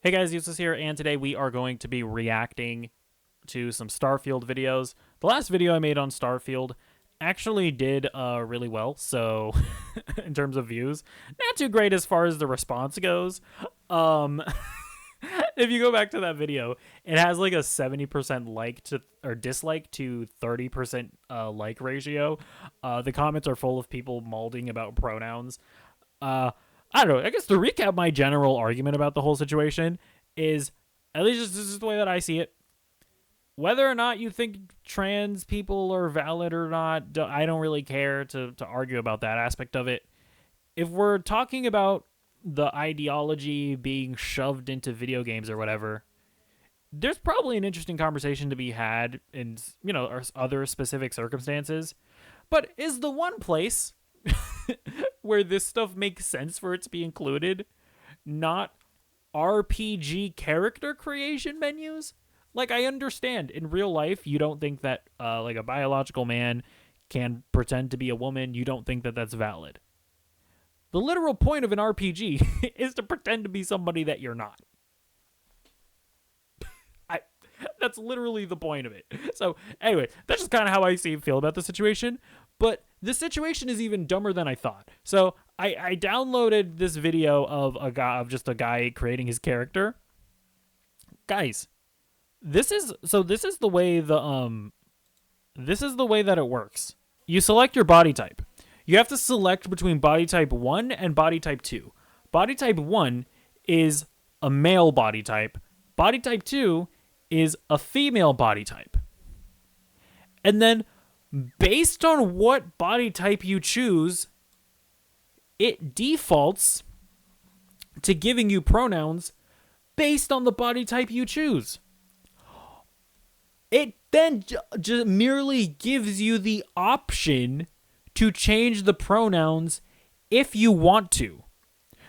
Hey guys, Useless here, and today we are going to be reacting to some Starfield videos. The last video I made on Starfield actually did really well, so in terms of views, not too great as far as the response goes. Um, if you go back to that video, it has like a 70% like to or dislike to 30% like ratio. The comments are full of people malding about pronouns. Uh, I don't know. I guess to recap my general argument about the whole situation is, at least this is the way that I see it. Whether or not you think trans people are valid or not, I don't really care to argue about that aspect of it. If we're talking about the ideology being shoved into video games or whatever, there's probably an interesting conversation to be had in, other specific circumstances. But is the one place where this stuff makes sense for it to be included not RPG character creation menus? Like, I understand in real life you don't think that like a biological man can pretend to be a woman. You don't think that that's valid. The literal point of an RPG is to pretend to be somebody that you're not. That's literally the point of it. So anyway, that's just kind of how I feel about the situation. But the situation is even dumber than I thought. So I downloaded this video of just a guy creating his character. Guys, this is the way this is the way that it works. You select your body type. You have to select between body type 1 and body type 2. Body type 1 is a male body type. Body type 2 is a female body type. And then based on what body type you choose, it defaults to giving you pronouns based on the body type you choose. It then just merely gives you the option to change the pronouns if you want to.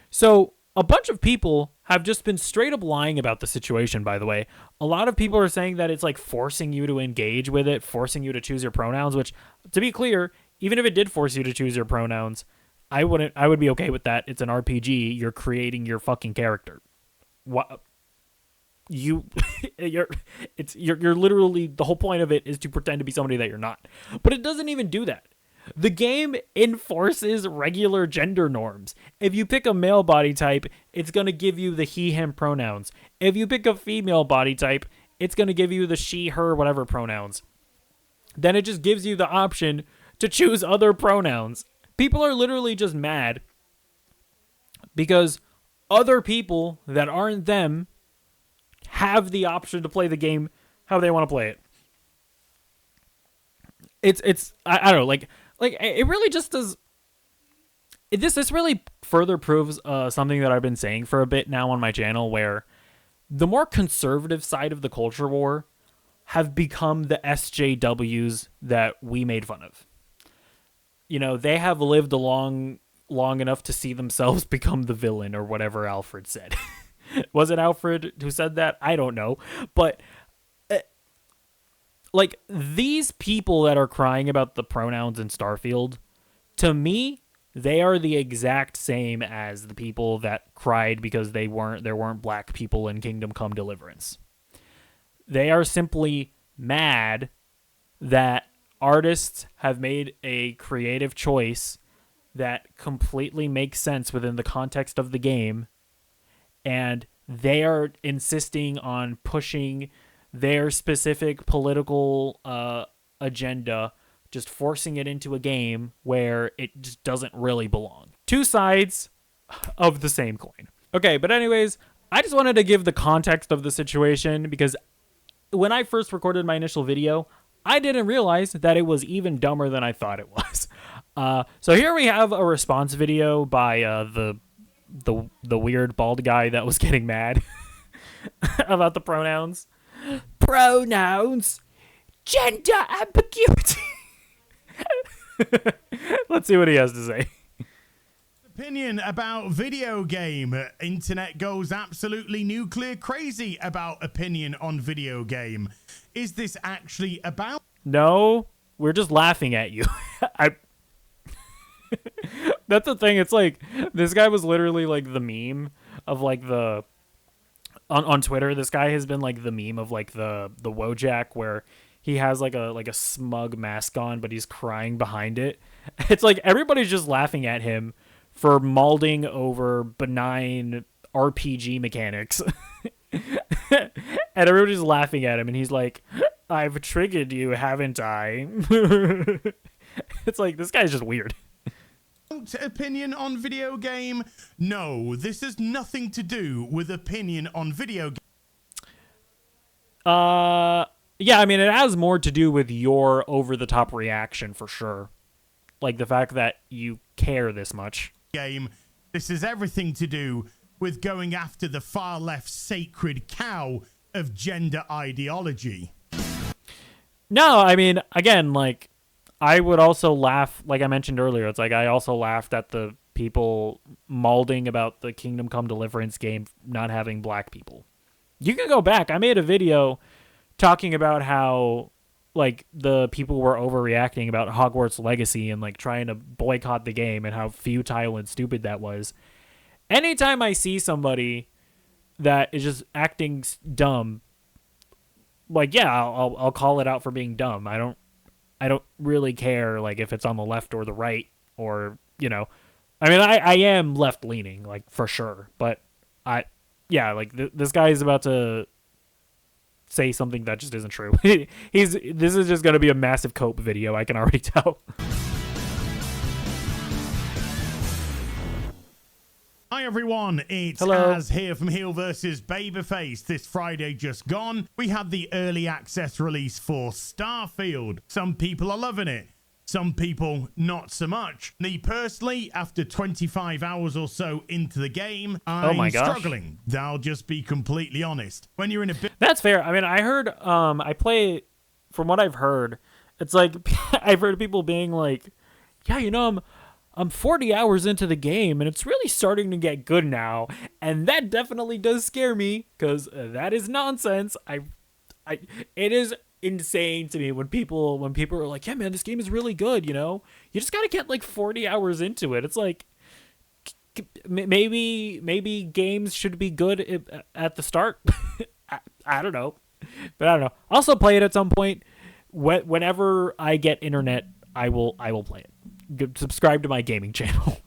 So a bunch of people have just been straight up lying about the situation, by the way. A lot of people are saying that it's like forcing you to engage with it, forcing you to choose your pronouns, which, to be clear, even if it did force you to choose your pronouns, I would be okay with that. It's an RPG. You're creating your fucking character. What? You're literally, the whole point of it is to pretend to be somebody that you're not. But it doesn't even do that. The game enforces regular gender norms. If you pick a male body type, it's going to give you the he, him pronouns. If you pick a female body type, it's going to give you the she, her, whatever pronouns. Then it just gives you the option to choose other pronouns. People are literally just mad because other people that aren't them have the option to play the game how they want to play it. I don't know, like it really just does. This really further proves something that I've been saying for a bit now on my channel, where the more conservative side of the culture war have become the SJWs that we made fun of. You know, they have lived long enough to see themselves become the villain, or whatever Alfred said. Was it Alfred who said that? I don't know. But like, these people that are crying about the pronouns in Starfield, to me, they are the exact same as the people that cried because there weren't black people in Kingdom Come Deliverance. They are simply mad that artists have made a creative choice that completely makes sense within the context of the game, and they are insisting on pushing their specific political agenda, just forcing it into a game where it just doesn't really belong. Two sides of the same coin. Okay, but anyways, I just wanted to give the context of the situation, because when I first recorded my initial video, I didn't realize that it was even dumber than I thought it was. So here we have a response video by the weird bald guy that was getting mad about the pronouns. Pronouns, gender ambiguity. Let's see what he has to say. Opinion about video game. Internet goes absolutely nuclear crazy about opinion on video game. Is this actually about? No, we're just laughing at you. That's the thing. It's like, this guy was literally like the meme of like the on Twitter, this guy has been like the meme of like the Wojak, where he has like a smug mask on, but he's crying behind it. It's like everybody's just laughing at him for mauling over benign RPG mechanics. And everybody's laughing at him, and he's like, I've triggered you, haven't I? It's like, this guy's just weird. Opinion on video game? No, this has nothing to do with opinion on video game. Yeah, I mean, it has more to do with your over-the-top reaction, for sure. Like, the fact that you care this much. This has everything to do with going after the far left sacred cow of gender ideology. No, I mean, again, like, I would also laugh, like I mentioned earlier, it's like I also laughed at the people mauling about the Kingdom Come Deliverance game not having black people. You can go back. I made a video talking about how, like, the people were overreacting about Hogwarts Legacy and, like, trying to boycott the game and how futile and stupid that was. Anytime I see somebody that is just acting dumb, like, yeah, I'll call it out for being dumb. I don't really care, like, if it's on the left or the right, or, you know, I mean, I am left leaning, like, for sure, but this guy is about to say something that just isn't true. This is just going to be a massive cope video, I can already tell. Hi everyone, it's Hello. Az here from Heel vs. Babyface. This Friday just gone, we had the early access release for Starfield. Some people are loving it, some people not so much. Me personally, after 25 hours or so into the game, I'm struggling. I'll just be completely honest. When you're in a bit... That's fair. I mean, I heard, I play, from what I've heard, it's like, I've heard people being like, yeah, you know, I'm 40 hours into the game, and it's really starting to get good now, and that definitely does scare me, because that is nonsense. It is insane to me when people are like, yeah, man, this game is really good, you know? You just gotta get, like, 40 hours into it. It's like, maybe games should be good at the start. I don't know. But I don't know. I'll also play it at some point. Whenever I get internet, I will play it. Subscribe to my gaming channel.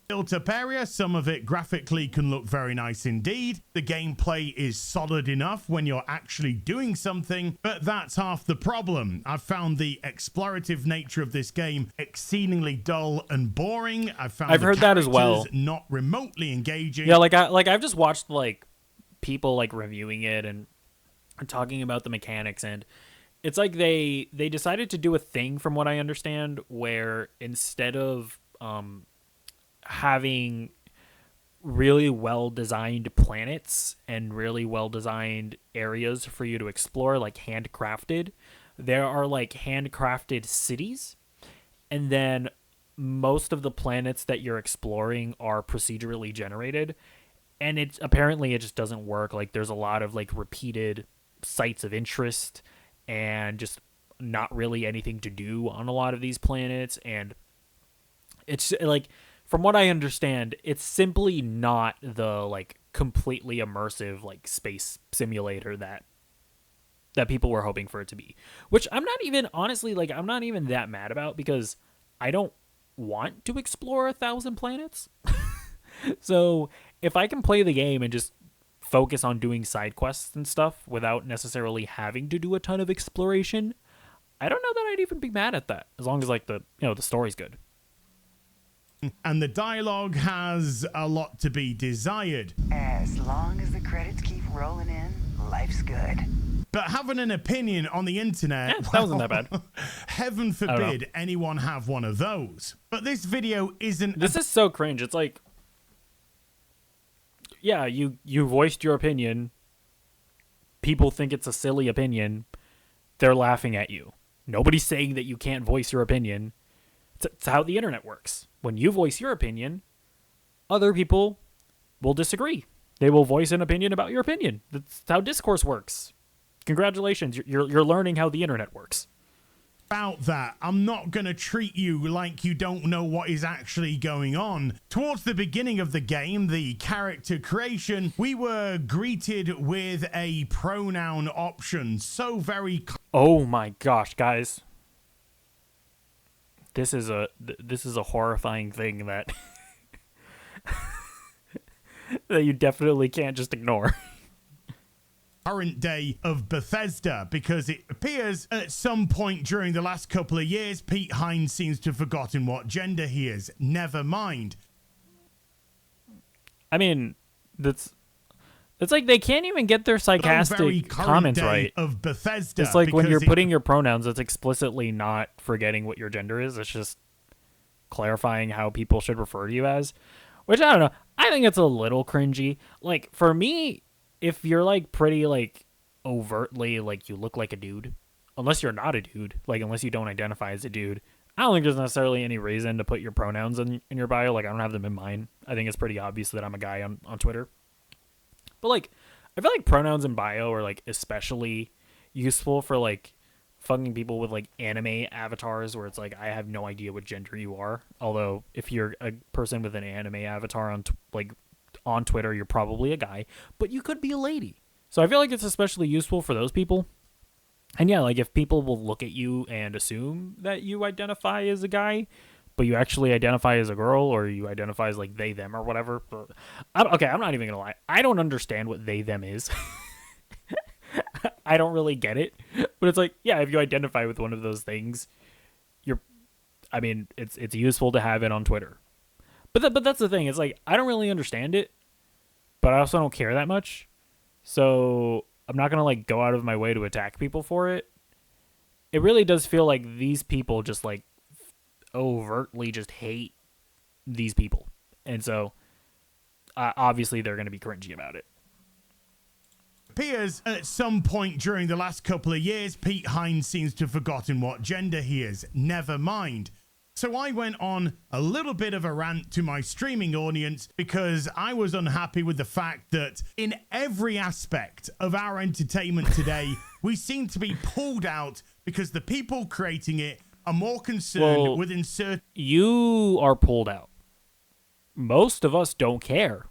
Built up area, some of it graphically can look very nice indeed. The gameplay is solid enough when you're actually doing something, but that's half the problem. I've found the explorative nature of this game exceedingly dull and boring. I've heard that as well. Not remotely engaging. Yeah, I've just watched like people like reviewing it and talking about the mechanics, and it's like they decided to do a thing, from what I understand, where instead of having really well-designed planets and really well-designed areas for you to explore, like handcrafted, there are like handcrafted cities, and then most of the planets that you're exploring are procedurally generated, and it just doesn't work. Like, there's a lot of like repeated sites of interest and just not really anything to do on a lot of these planets, and it's like, from what I understand, it's simply not the like completely immersive like space simulator that people were hoping for it to be, which I'm not even that mad about, because I don't want to explore 1,000 planets. So if I can play the game and just focus on doing side quests and stuff without necessarily having to do a ton of exploration, I don't know that I'd even be mad at that, as long as like the story's good. And the dialogue has a lot to be desired. As long as the credits keep rolling in, life's good. But having an opinion on the internet, that wasn't that bad. Heaven forbid anyone have one of those. But this video isn't... This is so cringe. It's like, yeah, you voiced your opinion. People think it's a silly opinion. They're laughing at you. Nobody's saying that you can't voice your opinion. It's how the internet works. When you voice your opinion, other people will disagree. They will voice an opinion about your opinion. That's how discourse works. Congratulations, you're learning how the internet works. about that. I'm not going to treat you like you don't know what is actually going on. Towards the beginning of the game, the character creation, we were greeted with a pronoun option. So very... Oh my gosh, guys. This is a horrifying thing that that you definitely can't just ignore. Current day of Bethesda, because it appears at some point during the last couple of years, Pete Hines seems to have forgotten what gender he is. Never mind. I mean, it's like they can't even get their sarcastic comments right. Of Bethesda, it's like when you're putting your pronouns, it's explicitly not forgetting what your gender is. It's just clarifying how people should refer to you as, which I don't know. I think it's a little cringy. Like for me, if you're like pretty like overtly like you look like a dude, unless you're not a dude, like unless you don't identify as a dude, I don't think there's necessarily any reason to put your pronouns in your bio. Like I don't have them in mine. I think it's pretty obvious that I'm a guy on Twitter. But like I feel like pronouns in bio are like especially useful for like fucking people with like anime avatars where it's like I have no idea what gender you are. Although if you're a person with an anime avatar on Twitter, you're probably a guy, but you could be a lady. So I feel like it's especially useful for those people. And yeah, like if people will look at you and assume that you identify as a guy, but you actually identify as a girl, or you identify as like they, them, or whatever. But okay, I'm not even going to lie. I don't understand what they, them is. I don't really get it. But it's like, yeah, if you identify with one of those things, it's useful to have it on Twitter. But that's the thing. It's like, I don't really understand it, but I also don't care that much. So I'm not going to like go out of my way to attack people for it. It really does feel like these people just like overtly just hate these people. And so obviously they're going to be cringy about it. Appears at some point during the last couple of years, Pete Hines seems to have forgotten what gender he is. Never mind. So I went on a little bit of a rant to my streaming audience because I was unhappy with the fact that in every aspect of our entertainment today, we seem to be pulled out because the people creating it are more concerned with insert. You are pulled out. Most of us don't care.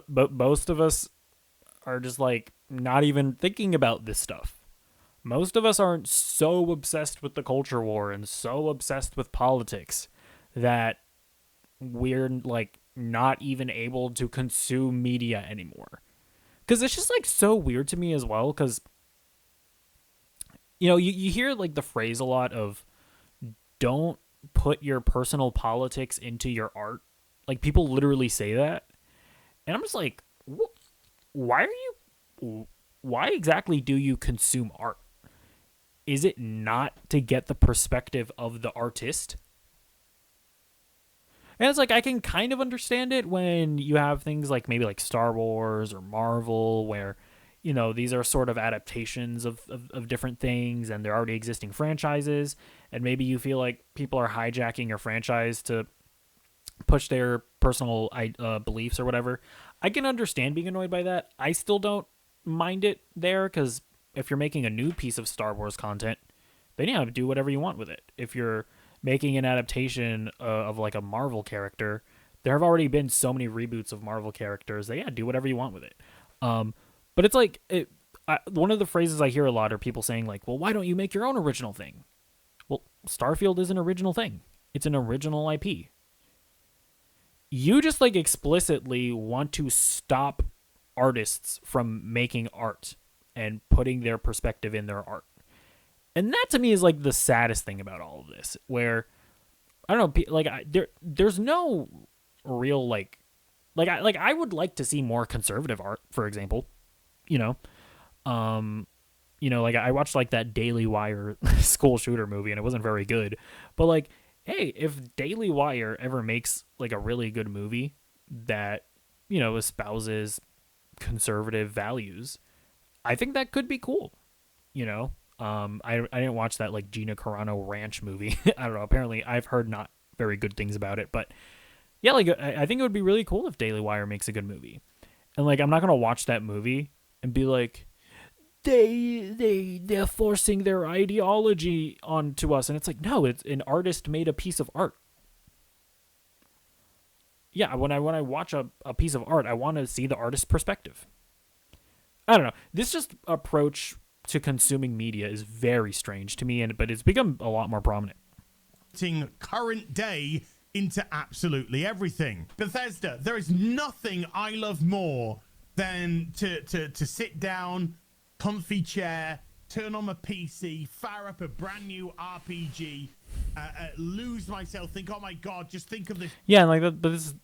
But most of us are just like not even thinking about this stuff. Most of us aren't so obsessed with the culture war and so obsessed with politics that we're like not even able to consume media anymore. Because it's just like so weird to me as well. Because, you know, you hear like the phrase a lot of don't put your personal politics into your art. Like people literally say that. And I'm just like, why exactly do you consume art? Is it not to get the perspective of the artist? And it's like, I can kind of understand it when you have things like maybe like Star Wars or Marvel where, you know, these are sort of adaptations of different things and they're already existing franchises. And maybe you feel like people are hijacking your franchise to push their personal beliefs or whatever. I can understand being annoyed by that. I still don't mind it there because if you're making a new piece of Star Wars content, then you have to do whatever you want with it. If you're making an adaptation of like a Marvel character, there have already been so many reboots of Marvel characters that, do whatever you want with it. But it's like, one of the phrases I hear a lot are people saying like, well, why don't you make your own original thing? Well, Starfield is an original thing. It's an original IP. You just like explicitly want to stop artists from making art and putting their perspective in their art. And that to me is like the saddest thing about all of this, where I don't know, like there's no real like I would like to see more conservative art, for example, like I watched like that Daily Wire school shooter movie and it wasn't very good, but like, hey, if Daily Wire ever makes like a really good movie that, espouses conservative values, I think that could be cool. I didn't watch that like Gina Carano Ranch movie. I don't know. Apparently I've heard not very good things about it, but yeah, like I think it would be really cool if Daily Wire makes a good movie. And like, I'm not going to watch that movie and be like, they're forcing their ideology onto us, and it's like, no, it's an artist made a piece of art. Yeah, when I watch a piece of art, I want to see the artist's perspective. I don't know. This just approach to consuming media is very strange to me, but it's become a lot more prominent. Current day into absolutely everything. Bethesda, there is nothing I love more than to sit down, comfy chair, turn on my PC, fire up a brand new RPG, lose myself, think, oh my god, just think of this. Yeah, like that, but this is...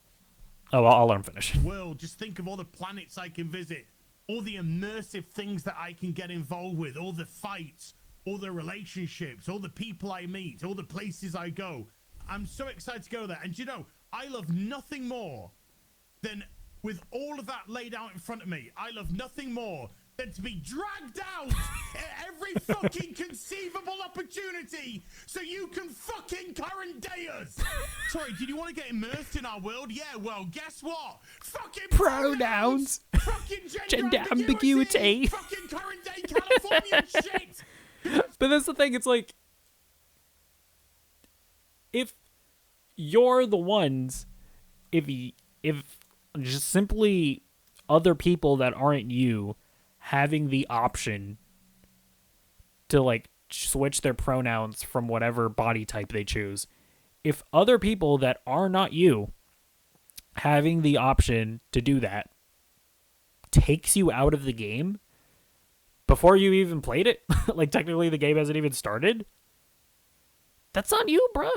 Oh, I'll let him finish. World, just think of all the planets I can visit, all the immersive things that I can get involved with, all the fights, all the relationships, all the people I meet, all the places I go. I'm so excited to go there. And you know, I love nothing more than, with all of that laid out in front of me, I love nothing more than to be dragged out at every fucking conceivable opportunity so you can fucking current day us. Sorry, did you want to get immersed in our world? Yeah, well, guess what? Fucking Pronouns. Fucking gender ambiguity. Fucking current day California shit. But that's the thing, it's like, if you're the ones, if just simply other people that aren't you having the option to like switch their pronouns from whatever body type they choose, if other people that are not you having the option to do that takes you out of the game before you even played it, like technically the game hasn't even started, that's on you, bruh.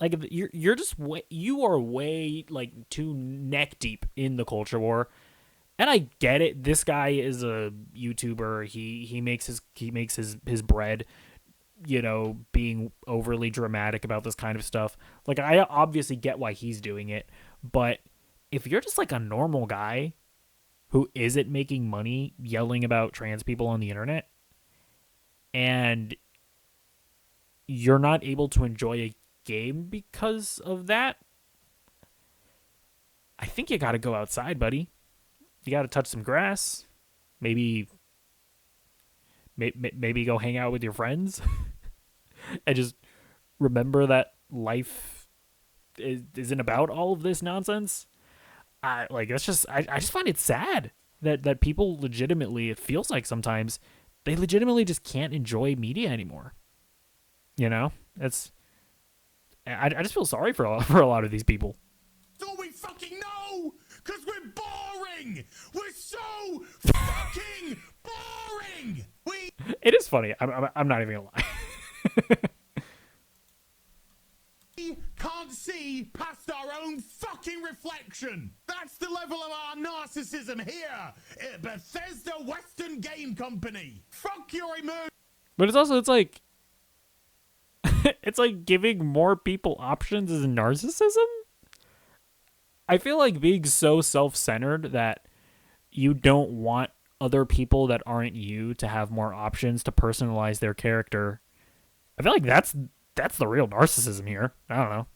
Like, you're just you are way like too neck deep in the culture war, and I get it. This guy is a YouTuber. He makes his bread, you know, being overly dramatic about this kind of stuff. Like, I obviously get why he's doing it, but if you're just like a normal guy who isn't making money yelling about trans people on the internet, and you're not able to enjoy a game because of that, I think you got to go outside, buddy. You got to touch some grass, maybe go hang out with your friends, and just remember that life isn't about all of this nonsense. I just find it sad that people legitimately, it feels like sometimes they legitimately just can't enjoy media anymore. You know, I just feel sorry for a lot of these people. That's all we fucking know, because we're boring. We're so fucking boring. It is funny. I'm not even gonna lie. We can't see past our own fucking reflection. That's the level of our narcissism here at Bethesda Western Game Company. Fuck your immersion. But it's like it's like giving more people options is narcissism. I feel like being so self-centered that you don't want other people that aren't you to have more options to personalize their character. I feel like that's the real narcissism here. I don't know.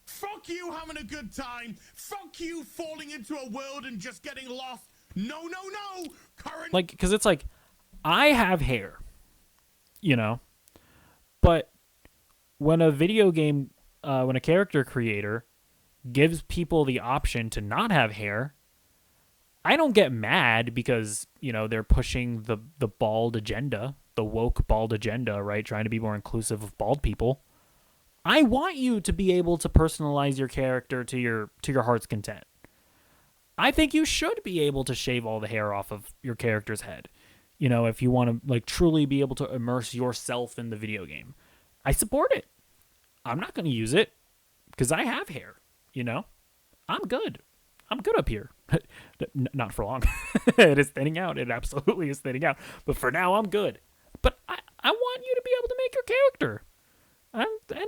Fuck you having a good time. Fuck you falling into a world and just getting lost. No. Like, because it's like, I have hair, you know, but when a video game, when a character creator gives people the option to not have hair, I don't get mad because, you know, they're pushing the bald agenda, the woke bald agenda, right? Trying to be more inclusive of bald people. I want you to be able to personalize your character to your heart's content. I think you should be able to shave all the hair off of your character's head. You know, if you want to like truly be able to immerse yourself in the video game. I support it. I'm not going to use it because I have hair, you know? I'm good up here. Not for long. It is thinning out. It absolutely is thinning out. But for now, I'm good. But I want you to be able to make your character. And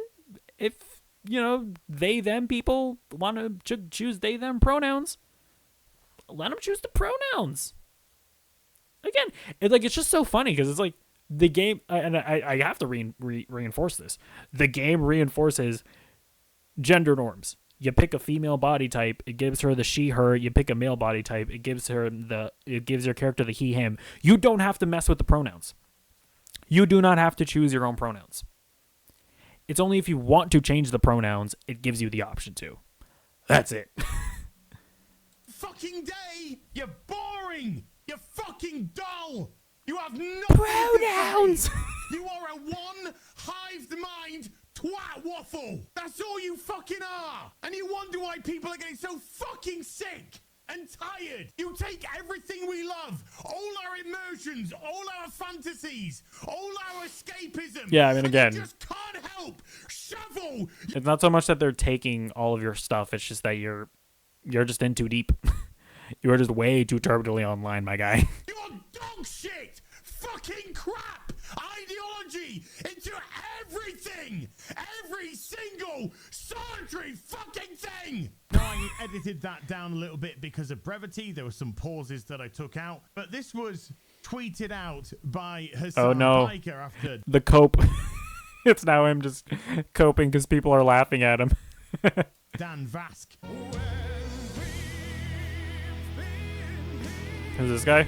if, you know, they, them people want to choose they, them pronouns, let them choose the pronouns. Again, it's just so funny because it's like the game, and I have to reinforce this. The game reinforces gender norms. You pick a female body type, it gives her the she her. You pick a male body type, it gives your character the he him. You don't have to mess with the pronouns. You do not have to choose your own pronouns. It's only if you want to change the pronouns, it gives you the option to. That's it. Fucking day! You're boring! You're fucking dull! You have no Pronouns! You are a one-hived mind twat waffle! That's all you fucking are! And you wonder why people are getting so fucking sick and tired! You take everything we love, all our emotions, all our fantasies, all our escapism. Yeah, I mean, again, and you just can't help shovel. It's not so much that they're taking all of your stuff, it's just that you're just in too deep. You're just way too turbidly online, my guy. You are dog shit, fucking crap, ideology into everything, every single solitary fucking thing. Now I edited that down a little bit because of brevity. There were some pauses that I took out, but this was tweeted out by Hassan Piker after the cope. It's now him just coping because people are laughing at him. Dan Vask. Who's this guy?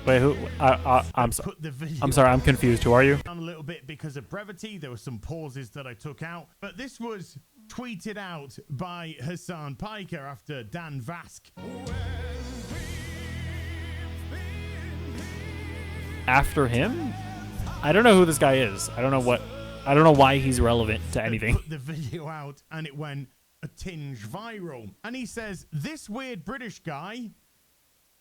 Wait, who? I'm sorry, I'm confused. Who are you? A little bit because of brevity. There were some pauses that I took out, but this was tweeted out by Hassan Piker after Dan Vask. After him? I don't know who this guy is. I don't know why he's relevant to anything. Put the video out and it went a tinge viral. And he says, this weird British guy,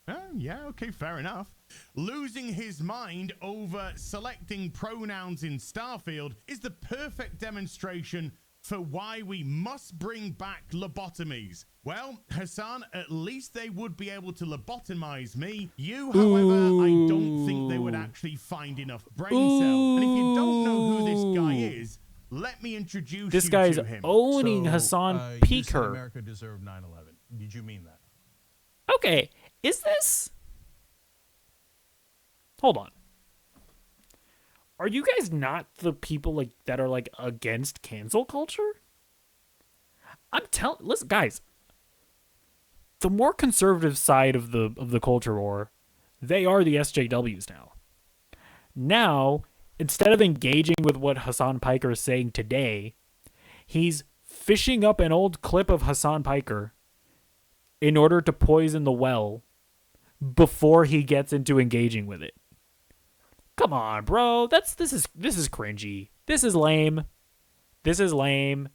oh, yeah, okay, fair enough, losing his mind over selecting pronouns in Starfield is the perfect demonstration for why we must bring back lobotomies. Well, Hassan, at least they would be able to lobotomize me. You, however, I don't think they would actually find enough brain cells. And if you don't know who this guy is, let me introduce this you guy's to him. owning Hassan You said Piker. America deserved 9/11. Did you mean that? Okay, is this? Hold on. Are you guys not the people like that are like against cancel culture? Listen, guys. The more conservative side of the culture war, they are the SJWs now. Now, instead of engaging with what Hassan Piker is saying today, he's fishing up an old clip of Hassan Piker in order to poison the well before he gets into engaging with it. Come on, bro. This is cringy. This is lame. This is lame.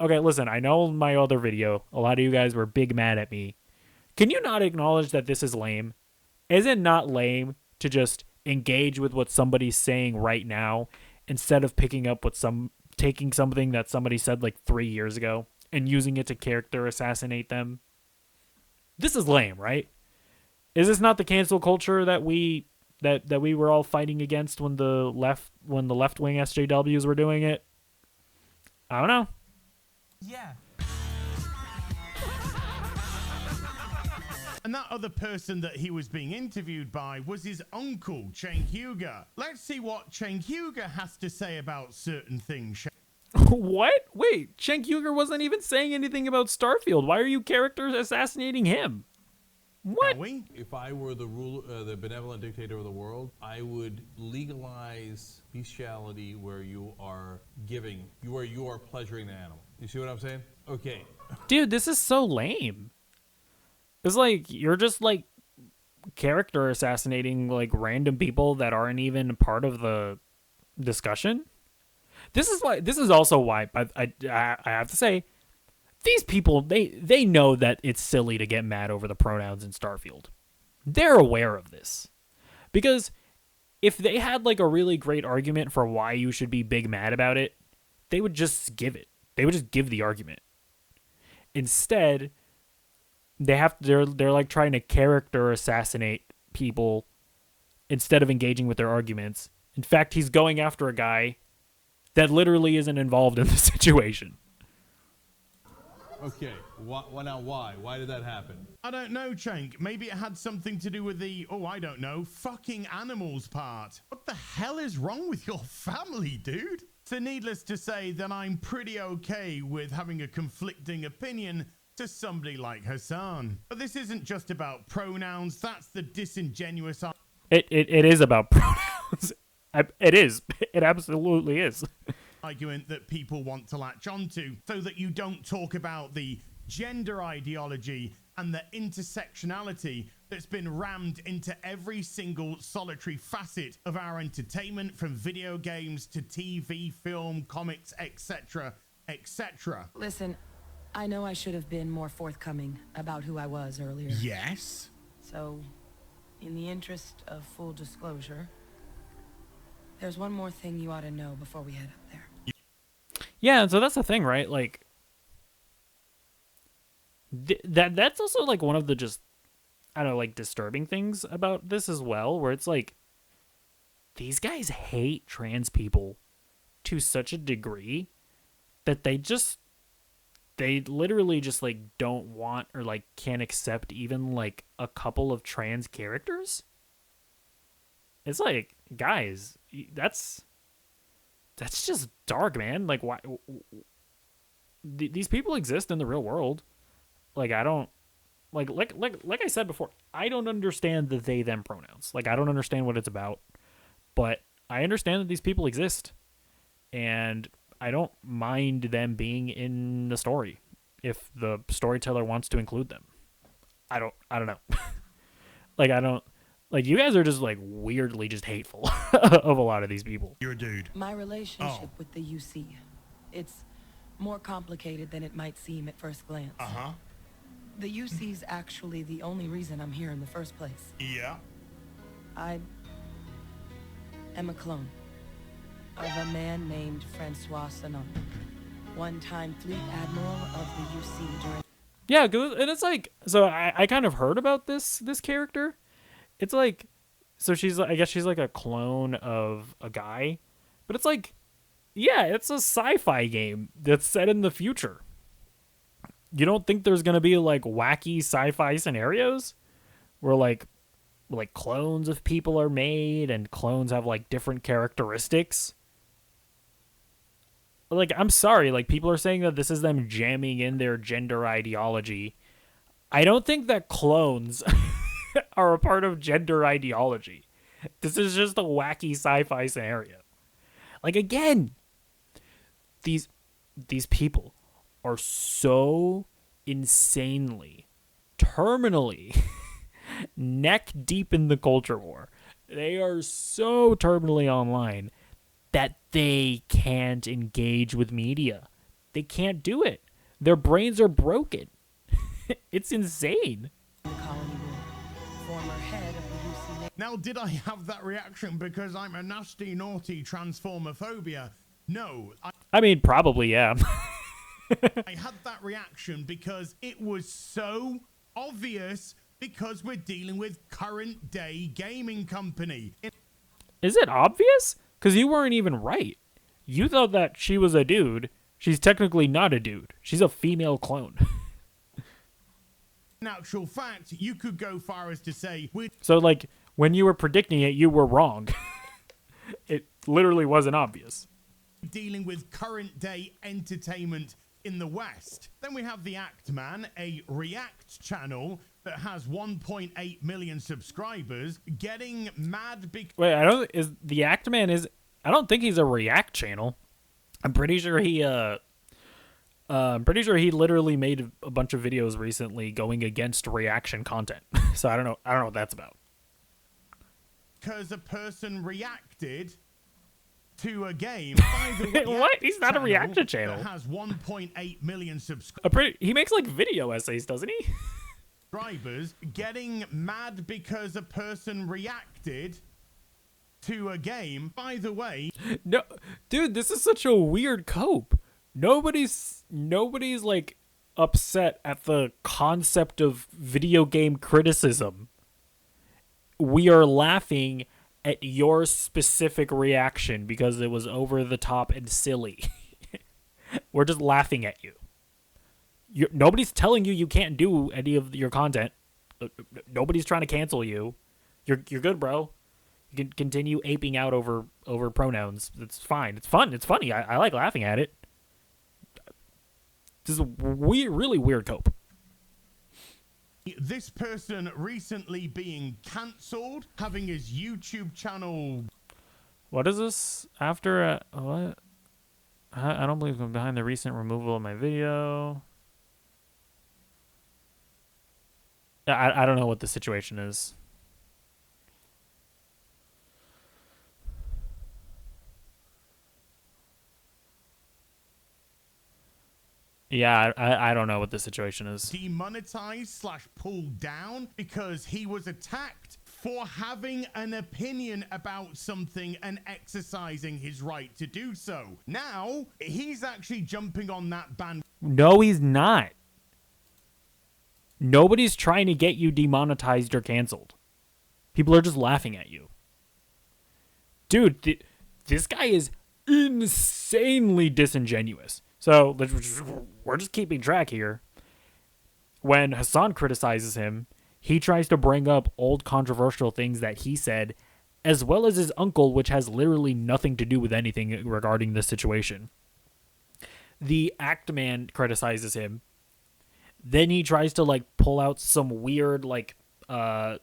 Okay, listen, I know my other video, a lot of you guys were big mad at me. Can you not acknowledge that this is lame? Is it not lame to just engage with what somebody's saying right now instead of picking up taking something that somebody said like 3 years ago and using it to character assassinate them? This is lame, right? Is this not the cancel culture that we were all fighting against when the left-wing SJWs were doing it? I don't know. Yeah. And that other person that he was being interviewed by was his uncle, Cenk Uygur. Let's see what Cenk Uygur has to say about certain things. What? Wait, Cenk Uygur wasn't even saying anything about Starfield. Why are you character assassinating him? What? If I were the benevolent dictator of the world, I would legalize bestiality where you are pleasuring the animal. You see what I'm saying? Okay. Dude, this is so lame. It's like you're just like character assassinating like random people that aren't even part of the discussion. This is also why I have to say, these people, they know that it's silly to get mad over the pronouns in Starfield. They're aware of this. Because if they had like a really great argument for why you should be big mad about it, they would just give it. They would just give the argument. Instead, they're like trying to character assassinate people instead of engaging with their arguments. In fact, he's going after a guy that literally isn't involved in the situation. Okay, now why? Why did that happen? I don't know, Cenk. Maybe it had something to do with the, I don't know, fucking animals part. What the hell is wrong with your family, dude? So needless to say that I'm pretty okay with having a conflicting opinion to somebody like Hassan. But this isn't just about pronouns. That's the disingenuous It is about pronouns. It is. It absolutely is. argument that people want to latch onto, so that you don't talk about the gender ideology and the intersectionality that's been rammed into every single solitary facet of our entertainment, from video games to TV, film, comics, etc., etc. Listen, I know I should have been more forthcoming about who I was earlier. Yes. So, in the interest of full disclosure, there's one more thing you ought to know before we head up there. Yeah, and so that's the thing, right? Like, that's also like one of the just, I don't know, like disturbing things about this as well, where it's like these guys hate trans people to such a degree that they literally just like don't want or like can't accept even like a couple of trans characters. It's like, guys, that's just dark, man. Like, why these people exist in the real world? Like, I don't like I said before, I don't understand the they them pronouns. Like, I don't understand what it's about, but I understand that these people exist, and I don't mind them being in the story if the storyteller wants to include them. I don't know. Like, you guys are just like weirdly just hateful of a lot of these people. You're a dude. My relationship with the UC, it's more complicated than it might seem at first glance. Uh-huh. The UC's actually the only reason I'm here in the first place. Yeah. I am a clone of a man named Francois Sanon, one-time fleet admiral of the UC during... Yeah, and it's like, so I kind of heard about this character. It's like, so I guess she's like a clone of a guy, but it's like, yeah, it's a sci-fi game that's set in the future. You don't think there's going to be like wacky sci-fi scenarios where like clones of people are made and clones have like different characteristics? Like, I'm sorry, like people are saying that this is them jamming in their gender ideology. I don't think that clones are a part of gender ideology. This is just a wacky sci-fi scenario. Like, again, these people are so insanely, terminally neck deep in the culture war. They are so terminally online that they can't engage with media. They can't do it. Their brains are broken. It's insane. Former head of the UC... Now, did I have that reaction because I'm a nasty, naughty transformophobia? No. I mean, probably, yeah. I had that reaction because it was so obvious, because we're dealing with current day gaming company. Is it obvious? Because you weren't even right. You thought that she was a dude. She's technically not a dude. She's a female clone. In actual fact, you could go far as to say... So, like, when you were predicting it, you were wrong. It literally wasn't obvious. Dealing with current day entertainment in the West. Then we have The Act Man, a React channel that has 1.8 million subscribers, getting mad because... Wait, I don't think he's a React channel. I'm pretty sure he literally made a bunch of videos recently going against reaction content. So I don't know what that's about. Because a person reacted to a game. By the way, what? He's not a reaction channel. That has 1.8 million subscribers. He makes like video essays, doesn't he? Subscribers getting mad because a person reacted to a game. By the way, no, dude, this is such a weird cope. Nobody's like upset at the concept of video game criticism. We are laughing at your specific reaction because it was over the top and silly. We're just laughing at you. Nobody's telling you can't do any of your content. Nobody's trying to cancel you. You're good, bro. continue aping out over pronouns. It's fine. It's fun. It's funny. I like laughing at it. This is a really weird cope. This person recently being cancelled, having his YouTube channel. What is this? After what? I don't believe I'm behind the recent removal of my video. I don't know what the situation is. Yeah, I don't know what the situation is. Demonetized / pulled down because he was attacked for having an opinion about something and exercising his right to do so. Now, he's actually jumping on that band. No, he's not. Nobody's trying to get you demonetized or canceled. People are just laughing at you. Dude, this guy is insanely disingenuous. So, we're just keeping track here. When Hassan criticizes him, he tries to bring up old controversial things that he said, as well as his uncle, which has literally nothing to do with anything regarding this situation. The Act Man criticizes him. Then he tries to, like, pull out some weird, like, some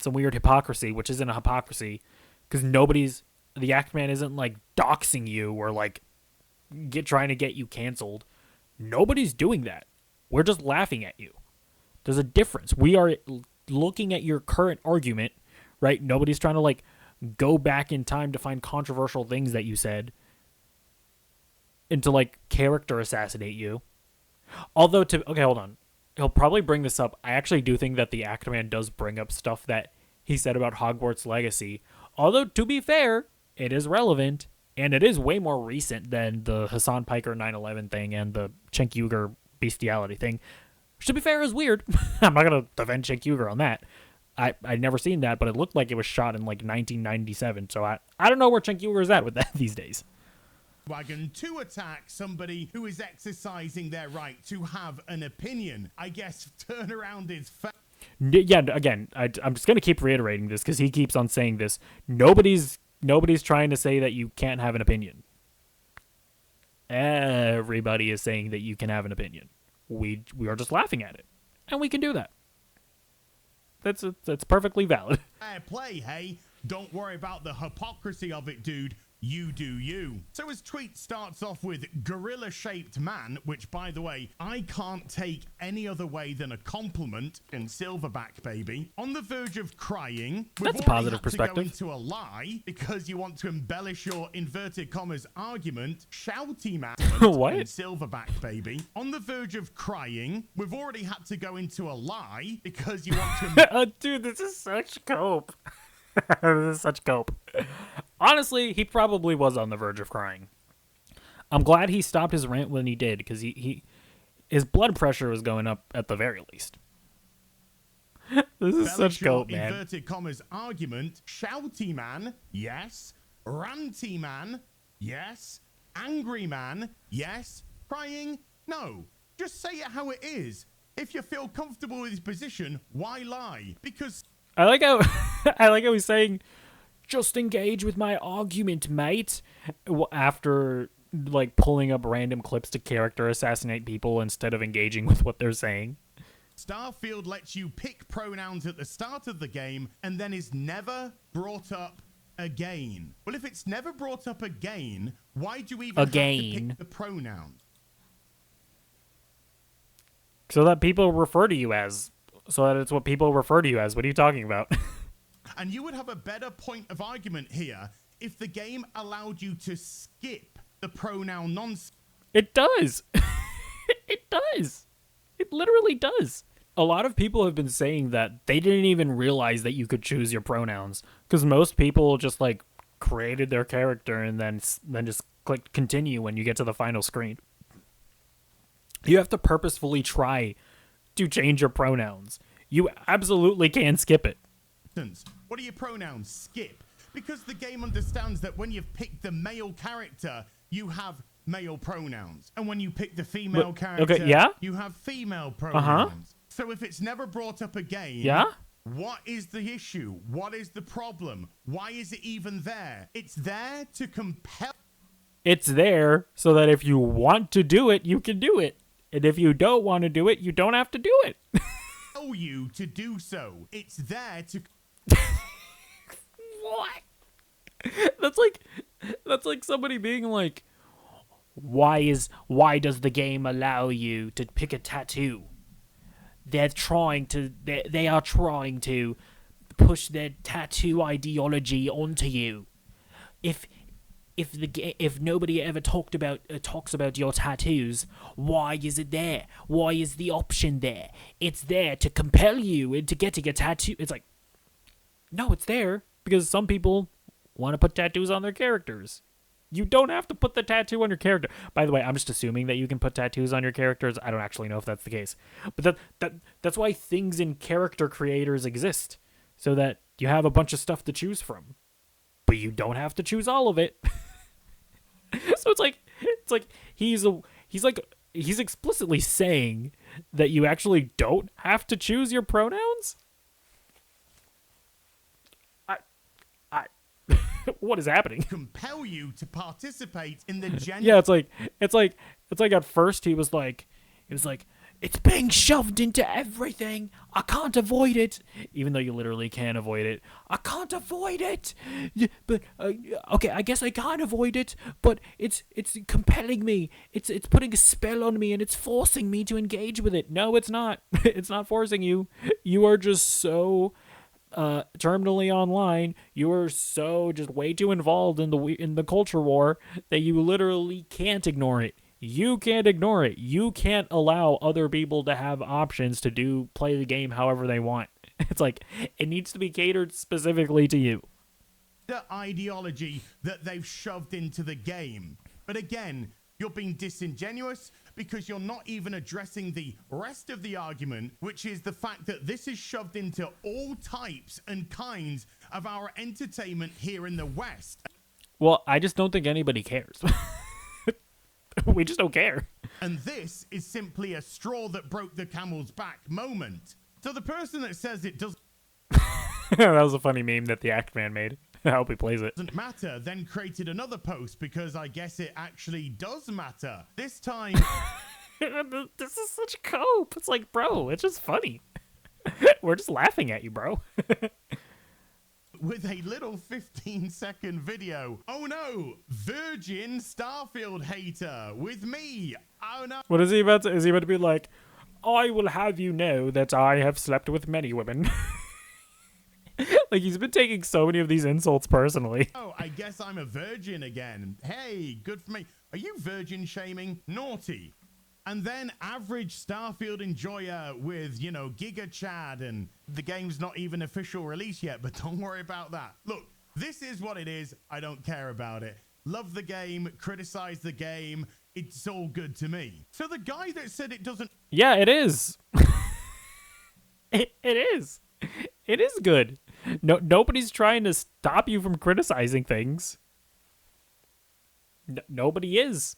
weird hypocrisy, which isn't a hypocrisy, because the Act Man isn't, like, doxing you or, like, trying to get you canceled. Nobody's doing that. We're just laughing at you. There's a difference. We are looking at your current argument, right? Nobody's trying to, like, go back in time to find controversial things that you said and to, like, character assassinate you. Although, okay, hold on. He'll probably bring this up. I actually do think that the Actman does bring up stuff that he said about Hogwarts Legacy. Although, to be fair, it is relevant, and it is way more recent than the Hassan Piker 9/11 thing and the Cenk Uygur bestiality thing. Which, to be fair, is weird. I'm not going to defend Cenk Uygur on that. I'd never seen that, but it looked like it was shot in, like, 1997. So I don't know where Cenk Uygur is at with that these days. Wagon to attack somebody who is exercising their right to have an opinion. I guess turnaround is Yeah, again, I'm just going to keep reiterating this because he keeps on saying this. Nobody's trying to say that you can't have an opinion. Everybody is saying that you can have an opinion. We are just laughing at it, and we can do that. That's perfectly valid. Fair play, hey. Don't worry about the hypocrisy of it, dude. You do you. So his tweet starts off with gorilla-shaped man, which, by the way, I can't take any other way than a compliment in Silverback, baby. On the verge of crying. That's a positive perspective. To go into a lie because you want to embellish your inverted commas argument. Shouty man. What? In Silverback, baby. On the verge of crying. We've already had to go into a lie because you want to... Dude, this is such cope. This is such cope. Honestly, he probably was on the verge of crying. I'm glad he stopped his rant when he did, because his blood pressure was going up at the very least. This is such cope, man. Inverted commas argument. Shouty man, yes. Ranty man, yes. Angry man, yes. Crying, no. Just say it how it is. If you feel comfortable with his position, why lie? Because... I like how he's saying, just engage with my argument, mate. After, like, pulling up random clips to character assassinate people instead of engaging with what they're saying. Starfield lets you pick pronouns at the start of the game and then is never brought up again. Well, if it's never brought up again, why do you even have to pick the pronoun? So that people refer to you as... So that it's what people refer to you as. What are you talking about? And you would have a better point of argument here if the game allowed you to skip the pronoun nonsense. It does. It does. It literally does. A lot of people have been saying that they didn't even realize that you could choose your pronouns. Because most people just, like, created their character and then just clicked continue when you get to the final screen. You have to purposefully try to change your pronouns. You absolutely can skip it. What are your pronouns? Skip. Because the game understands that when you've picked the male character, you have male pronouns. And when you pick the female character, okay, yeah? you have female pronouns. So if it's never brought up again, What is the issue? What is the problem? Why is it even there? It's there to compel. It's there so that if you want to do it, you can do it. And if you don't want to do it, you don't have to do it. You to do so. It's there to. What? That's like somebody being like, why does the game allow you to pick a tattoo? They are trying to push their tattoo ideology onto you. If nobody ever talks about your tattoos, why is it there? Why is the option there? It's there to compel you into getting a tattoo. It's like, no, it's there because some people want to put tattoos on their characters. You don't have to put the tattoo on your character. By the way, I'm just assuming that you can put tattoos on your characters. I don't actually know if that's the case. But that's why things in character creators exist, so that you have a bunch of stuff to choose from. But you don't have to choose all of it. So it's like he's explicitly saying that you actually don't have to choose your pronouns. What is happening? Compel you to participate in the genuine. Yeah, it's like at first he was like, it's being shoved into everything. I can't avoid it, even though you literally can avoid it. I can't avoid it, but okay, I guess I can't avoid it. But it's compelling me. It's putting a spell on me, and it's forcing me to engage with it. No, it's not. It's not forcing you. You are just so terminally online. You are so just way too involved in the culture war that you literally can't ignore it. You can't ignore it. You can't allow other people to have options to play the game however they want. It's like, it needs to be catered specifically to you. The ideology that they've shoved into the game. But again, you're being disingenuous because you're not even addressing the rest of the argument, which is the fact that this is shoved into all types and kinds of our entertainment here in the West. Well, I just don't think anybody cares. We just don't care. And this is simply a straw that broke the camel's back moment. So the person that says it doesn't That was a funny meme that the Act Man made. I hope he plays it. matter, then created another post because I guess it actually does matter. This time... This is such cope. It's like, bro, it's just funny. We're just laughing at you, bro. with a little 15-second video. Oh no, Virgin Starfield hater with me. Oh no. What is he about to? Is he about to be like, I will have you know that I have slept with many women? Like, he's been taking so many of these insults personally. Oh, I guess I'm a virgin again. Hey, good for me. Are you virgin shaming? Naughty. And then average Starfield enjoyer with, you know, Giga Chad, and the game's not even official release yet, but don't worry about that. Look, this is what it is. I don't care about it. Love the game, criticize the game. It's all good to me. So the guy that said it doesn't... Yeah, it is. It is. It is good. Nobody's trying to stop you from criticizing things. Nobody is.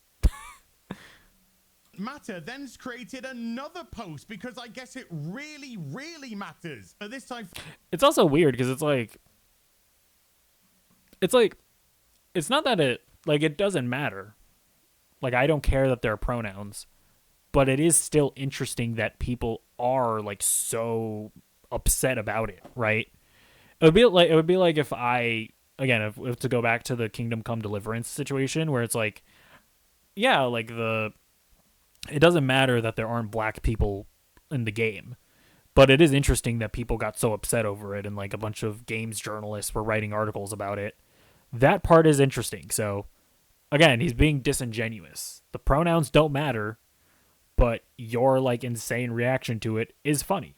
Matter then's created another post because I guess it really, really matters. But this time... It's also weird because it's not that it doesn't matter. Like, I don't care that there are pronouns, but it is still interesting that people are like so upset about it, right? It would be like if I, again, if to go back to the Kingdom Come Deliverance situation where it's like, yeah, like it doesn't matter that there aren't black people in the game, but it is interesting that people got so upset over it and like a bunch of games journalists were writing articles about it. That part is interesting. So again, he's being disingenuous. The pronouns don't matter, but your like insane reaction to it is funny.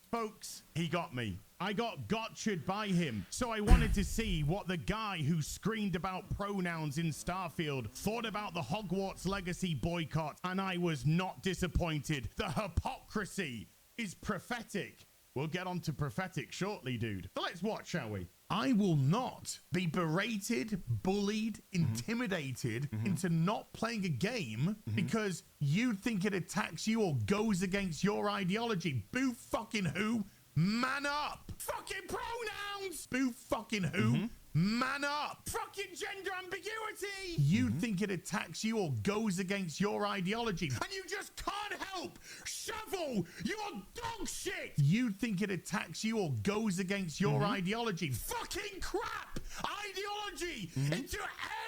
Folks, he got me. I got gotcha'd by him, so I wanted to see what the guy who screamed about pronouns in Starfield thought about the Hogwarts Legacy boycott, and I was not disappointed. The hypocrisy is prophetic. We'll get on to prophetic shortly, dude. So let's watch, shall we? I will not be berated, bullied, intimidated into not playing a game because you think it attacks you or goes against your ideology. Boo fucking who? Man up. Fucking pronouns. Boo fucking who? Man up. Fucking gender ambiguity. You think it attacks you or goes against your ideology, and you just can't help. Shovel, you are dog shit. You think it attacks you or goes against your ideology. Fucking crap. Ideology into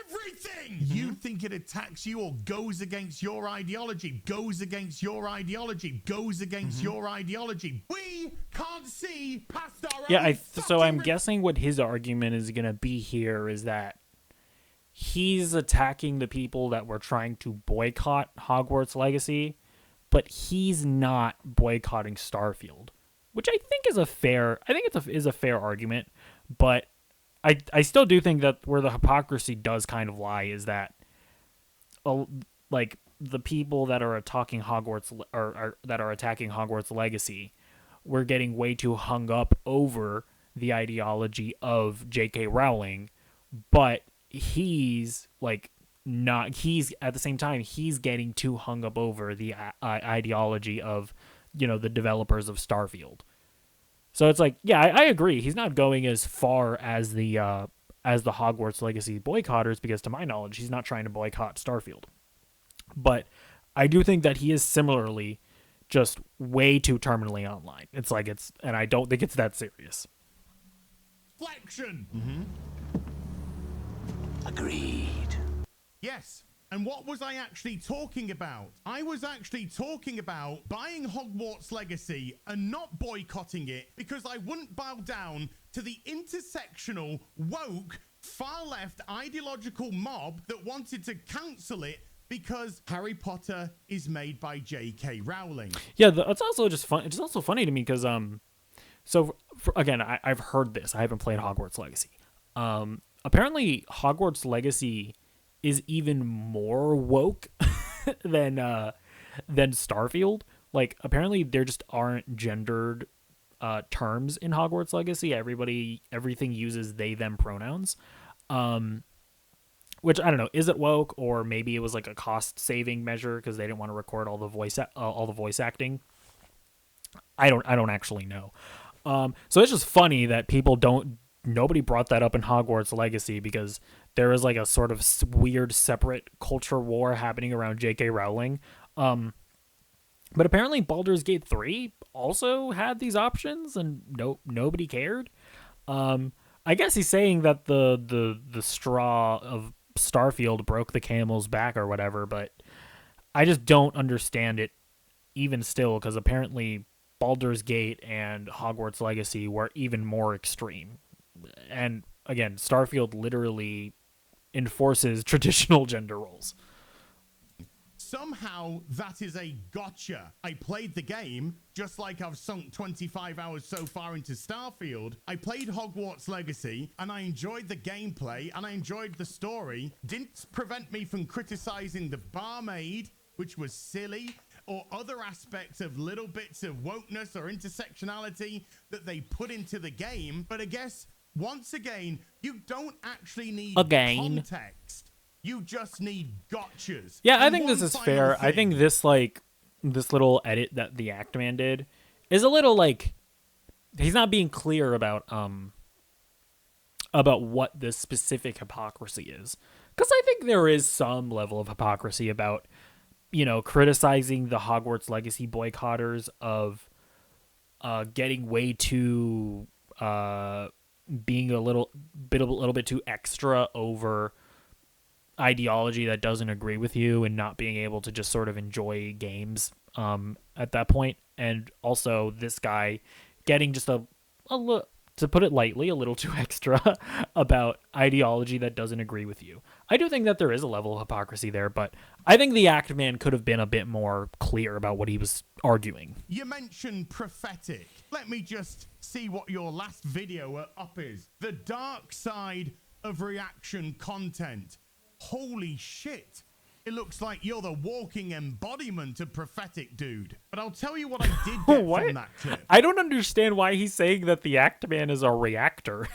everything. You think it attacks you or goes against your ideology. Goes against your ideology. Goes against your ideology. We can't see past our own So I'm fucking guessing what his argument is going to be here is that he's attacking the people that were trying to boycott Hogwarts Legacy, but he's not boycotting Starfield, which I think is a fair argument, but I still do think that where the hypocrisy does kind of lie is that like the people that are attacking Hogwarts or that are attacking Hogwarts Legacy, we're getting way too hung up over the ideology of J.K. Rowling, but he's like not. He's at the same time he's getting too hung up over the ideology of the developers of Starfield. So it's like, yeah, I agree. He's not going as far as the Hogwarts Legacy boycotters, because to my knowledge, he's not trying to boycott Starfield. But I do think that he is similarly just way too terminally online. And I don't think it's that serious. flexion. Agreed. Yes. And what was I actually talking about? I was actually talking about buying Hogwarts Legacy and not boycotting it because I wouldn't bow down to the intersectional, woke, far-left ideological mob that wanted to cancel it because Harry Potter is made by J.K. Rowling. Yeah, it's also just fun. It's also funny to me because again, I've heard this. I haven't played Hogwarts Legacy. Apparently, Hogwarts Legacy is even more woke than Starfield. Like, apparently there just aren't gendered terms in Hogwarts Legacy. Everything uses they them pronouns. Which I don't know, is it woke, or maybe it was like a cost saving measure because they didn't want to record all the voice acting. I don't actually know. So it's just funny that nobody brought that up in Hogwarts Legacy because there is like a sort of weird separate culture war happening around J.K. Rowling. But apparently Baldur's Gate 3 also had these options and nobody cared. I guess he's saying that the straw of Starfield broke the camel's back or whatever, but I just don't understand it even still, because apparently Baldur's Gate and Hogwarts Legacy were even more extreme. And again, Starfield literally enforces traditional gender roles. Somehow that is a gotcha. I played the game, just like I've sunk 25 hours so far into Starfield. I played Hogwarts Legacy, and I enjoyed the gameplay, and I enjoyed the story. Didn't prevent me from criticizing the barmaid, which was silly, or other aspects of little bits of wokeness or intersectionality that they put into the game. But I guess, once again, you don't actually need context. You just need gotchas. Yeah, And I think this one is final fair. I thing. think this little edit that the Actman did is a little like he's not being clear about what the specific hypocrisy is. Because I think there is some level of hypocrisy about, criticizing the Hogwarts Legacy boycotters of getting way too being a little bit too extra over ideology that doesn't agree with you and not being able to just sort of enjoy games at that point. And also this guy getting just a little, to put it lightly, a little too extra about ideology that doesn't agree with you. I do think that there is a level of hypocrisy there, but I think the Actman could have been a bit more clear about what he was arguing. You mentioned prophetic. Let me just see what your last video up is. The dark side of reaction content. Holy shit. It looks like you're the walking embodiment of prophetic, dude. But I'll tell you what I did get from that clip. I don't understand why he's saying that the Actman is a reactor.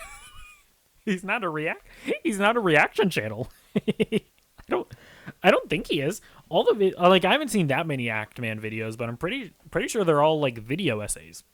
He's not a reaction channel. I don't think he is. All of it, I haven't seen that many Actman videos, but I'm pretty sure they're all like video essays.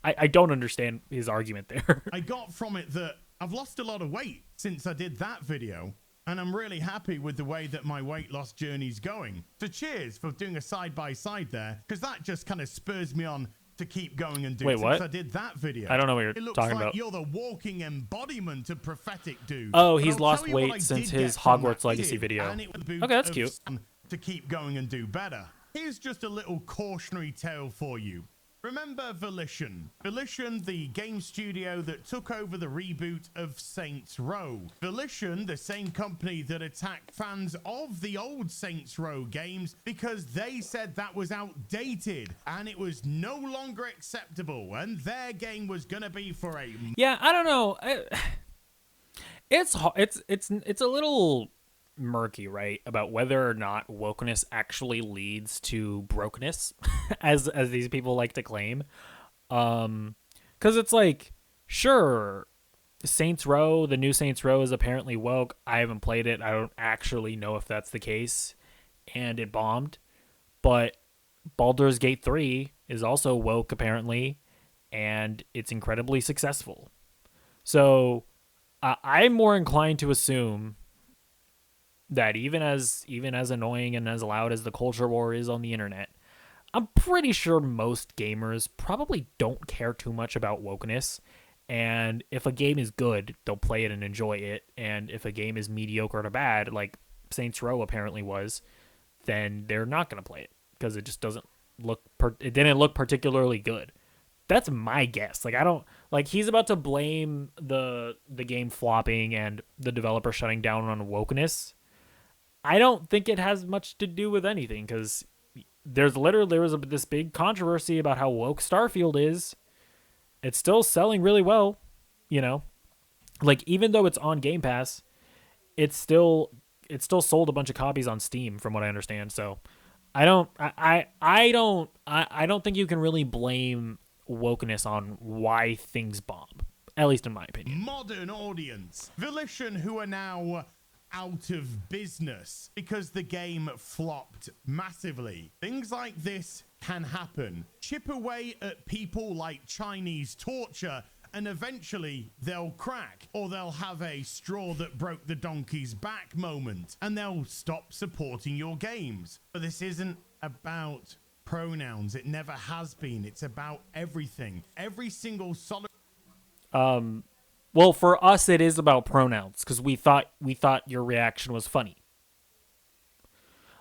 I don't understand his argument there. I got from it that I've lost a lot of weight since I did that video, and I'm really happy with the way that my weight loss journey's going. So cheers for doing a side-by-side there, because that just kind of spurs me on to keep going and do Wait, since what? I did that video. I don't know what you're it looks talking like about. You're the walking embodiment of prophetic, dude. Oh, But he's I'll lost tell you what I weight since did his get from Hogwarts that Legacy vid, video. and it was the Okay, that's of cute. sun to keep going and do better. Here's just a little cautionary tale for you. Remember Volition? Volition, the game studio that took over the reboot of Saints Row. Volition, the same company that attacked fans of the old Saints Row games because they said that was outdated and it was no longer acceptable, and their game was gonna be for a Yeah, I don't know. It's a little murky, right, about whether or not wokeness actually leads to brokenness, as these people like to claim. Because it's like, sure, Saints Row, the new Saints Row is apparently woke. I haven't played it. I don't actually know if that's the case, and it bombed. But Baldur's Gate 3 is also woke apparently, and it's incredibly successful. So I'm more inclined to assume that even as annoying and as loud as the culture war is on the internet, I'm pretty sure most gamers probably don't care too much about wokeness. And if a game is good, they'll play it and enjoy it. And if a game is mediocre to bad, like Saints Row apparently was, then they're not going to play it because it just doesn't look. It didn't look particularly good. That's my guess. Like, I don't like. He's about to blame the game flopping and the developer shutting down on wokeness. I don't think it has much to do with anything, because there was this big controversy about how woke Starfield is. It's still selling really well, you know. Like, even though it's on Game Pass, it still sold a bunch of copies on Steam, from what I understand. So I don't think you can really blame wokeness on why things bomb, at least in my opinion. modern audience. Volition, who are now out of business because the game flopped massively. Things like this can happen. Chip away at people like Chinese torture, and eventually they'll crack, or they'll have a straw that broke the donkey's back moment, and they'll stop supporting your games. But this isn't about pronouns. It never has been. It's about everything. Every single solid. Well, for us, it is about pronouns, because we thought your reaction was funny.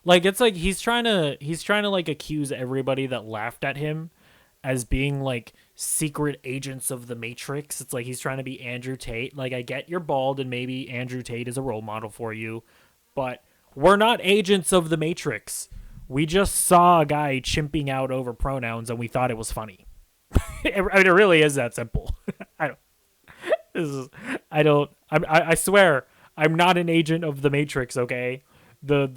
Like, it's like he's trying to like accuse everybody that laughed at him as being like secret agents of the Matrix. It's like he's trying to be Andrew Tate. Like, I get you're bald and maybe Andrew Tate is a role model for you, but we're not agents of the Matrix. We just saw a guy chimping out over pronouns and we thought it was funny. I mean, it really is that simple. I swear, I'm not an agent of the Matrix, okay? The